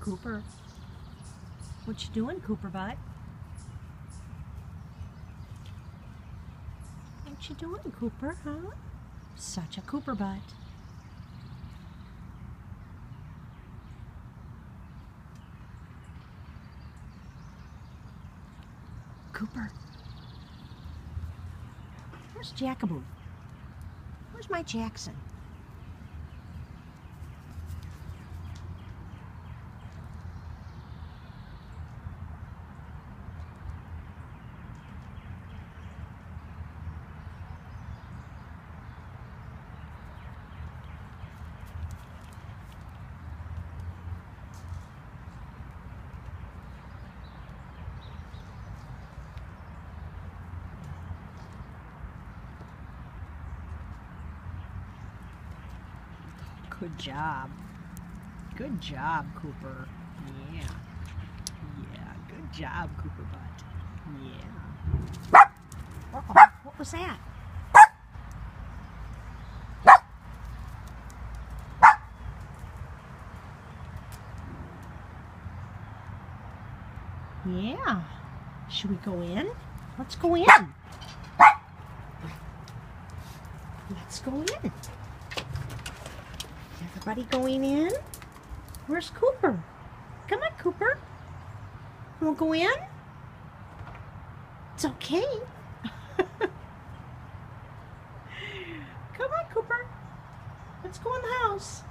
Cooper. What you doing, Cooper butt? What you doing, Cooper, huh? Such a Cooper butt. Cooper. Where's Jackaboo? Where's my Jackson? Good job. Good job, Cooper. Yeah. Yeah, good job, Cooper butt. Yeah. Uh-oh, what was that? Yeah. Should we go in? Let's go in. Let's go in. Everybody going in? Where's Cooper? Come on, Cooper. We'll go in? It's okay. Come on, Cooper. Let's go in the house.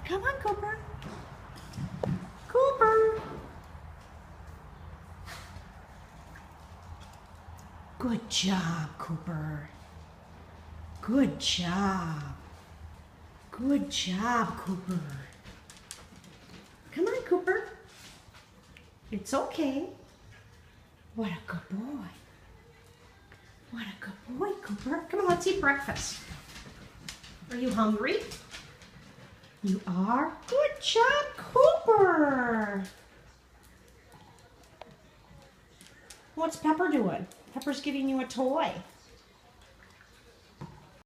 Come on, Cooper. Cooper. Good job, Cooper. Good job. Good job, Cooper. Come on, Cooper. It's okay. What a good boy. What a good boy, Cooper. Come on, let's eat breakfast. Are you hungry? You are? Good job, Cooper. What's Pepper doing? Pepper's giving you a toy.